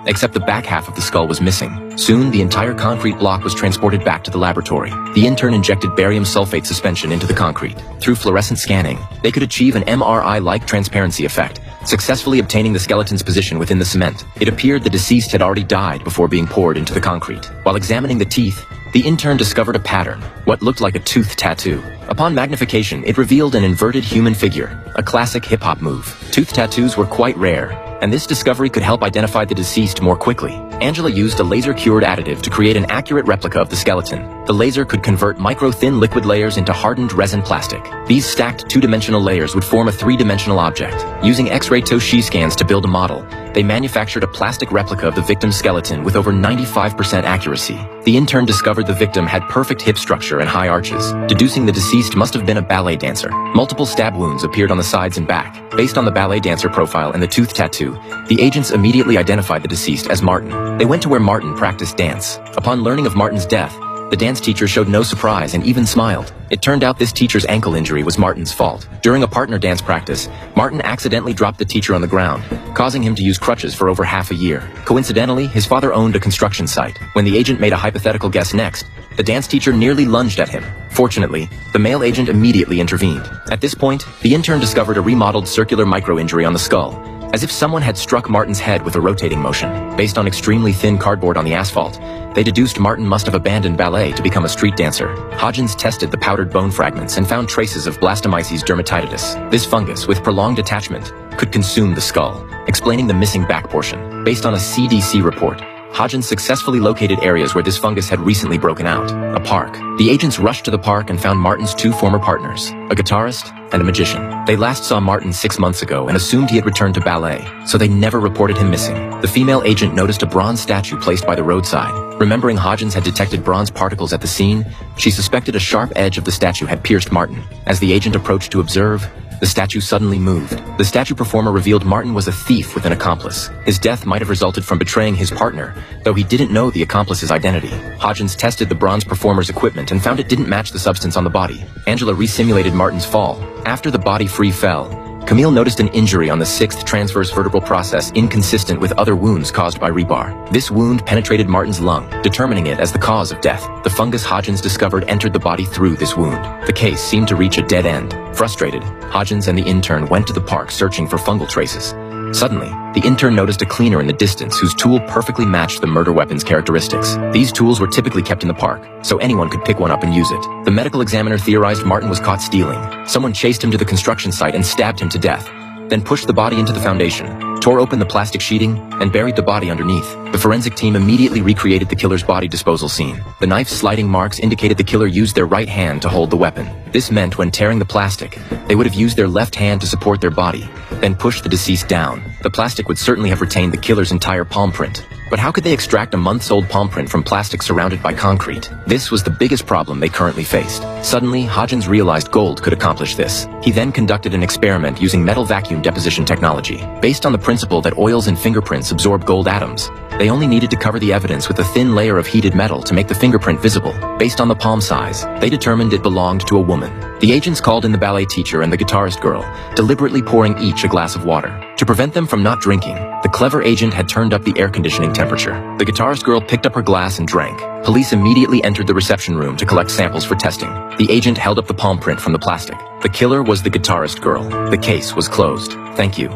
except the back half of the skull was missing. Soon, the entire concrete block was transported back to the laboratory. The intern injected barium sulfate suspension into the concrete. Through fluorescent scanning, they could achieve an MRI-like transparency effect, successfully obtaining the skeleton's position within the cement. It appeared the deceased had already died before being poured into the concrete. While examining the teeth, the intern discovered a pattern, what looked like a tooth tattoo. Upon magnification, it revealed an inverted human figure, a classic hip-hop move. Tooth tattoos were quite rare, and this discovery could help identify the deceased more quickly. Angela used a laser-cured additive to create an accurate replica of the skeleton. The laser could convert micro-thin liquid layers into hardened resin plastic. These stacked two-dimensional layers would form a three-dimensional object. Using X-ray Toshi scans to build a model, they manufactured a plastic replica of the victim's skeleton with over 95% accuracy. The intern discovered the victim had perfect hip structure and high arches, deducing the deceased must have been a ballet dancer. Multiple stab wounds appeared on the sides and back. Based on the ballet dancer profile and the tooth tattoo, the agents immediately identified the deceased as Martin. They went to where Martin practiced dance. Upon learning of Martin's death, the dance teacher showed no surprise and even smiled. It turned out this teacher's ankle injury was Martin's fault. During a partner dance practice, Martin accidentally dropped the teacher on the ground, causing him to use crutches for over half a year. Coincidentally, his father owned a construction site. When the agent made a hypothetical guess next, the dance teacher nearly lunged at him. Fortunately, the male agent immediately intervened. At this point, the intern discovered a remodeled circular micro-injury on the skull, as if someone had struck Martin's head with a rotating motion. Based on extremely thin cardboard on the asphalt, they deduced Martin must have abandoned ballet to become a street dancer. Hodgins tested the powdered bone fragments and found traces of Blastomyces dermatitidis. This fungus, with prolonged attachment, could consume the skull, explaining the missing back portion. Based on a CDC report, Hodgins successfully located areas where this fungus had recently broken out. A park. The agents rushed to the park and found Martin's two former partners, a guitarist and a magician. They last saw Martin 6 months ago and assumed he had returned to ballet, so they never reported him missing. The female agent noticed a bronze statue placed by the roadside. Remembering Hodgins had detected bronze particles at the scene, she suspected a sharp edge of the statue had pierced Martin. As the agent approached to observe, the statue suddenly moved. The statue performer revealed Martin was a thief with an accomplice. His death might have resulted from betraying his partner, though he didn't know the accomplice's identity. Hodgins tested the bronze performer's equipment and found it didn't match the substance on the body. Angela resimulated Martin's fall. After the body free fell, Camille noticed an injury on the 6th transverse vertebral process inconsistent with other wounds caused by rebar. This wound penetrated Martin's lung, determining it as the cause of death. The fungus Hodgins discovered entered the body through this wound. The case seemed to reach a dead end. Frustrated, Hodgins and the intern went to the park searching for fungal traces. Suddenly, the intern noticed a cleaner in the distance whose tool perfectly matched the murder weapon's characteristics. These tools were typically kept in the park, so anyone could pick one up and use it. The medical examiner theorized Martin was caught stealing. Someone chased him to the construction site and stabbed him to death, then pushed the body into the foundation, tore open the plastic sheeting, and buried the body underneath. The forensic team immediately recreated the killer's body disposal scene. The knife's sliding marks indicated the killer used their right hand to hold the weapon. This meant when tearing the plastic, they would have used their left hand to support their body, then pushed the deceased down. The plastic would certainly have retained the killer's entire palm print. But how could they extract a months-old palm print from plastic surrounded by concrete? This was the biggest problem they currently faced. Suddenly, Hodgins realized gold could accomplish this. He then conducted an experiment using metal vacuum deposition technology. Based on the principle that oils and fingerprints absorb gold atoms, they only needed to cover the evidence with a thin layer of heated metal to make the fingerprint visible. Based on the palm size, they determined it belonged to a woman. The agents called in the ballet teacher and the guitarist girl, deliberately pouring each a glass of water. To prevent them from not drinking, the clever agent had turned up the air conditioning temperature. The guitarist girl picked up her glass and drank. Police immediately entered the reception room to collect samples for testing. The agent held up the palm print from the plastic. The killer was the guitarist girl. The case was closed. Thank you.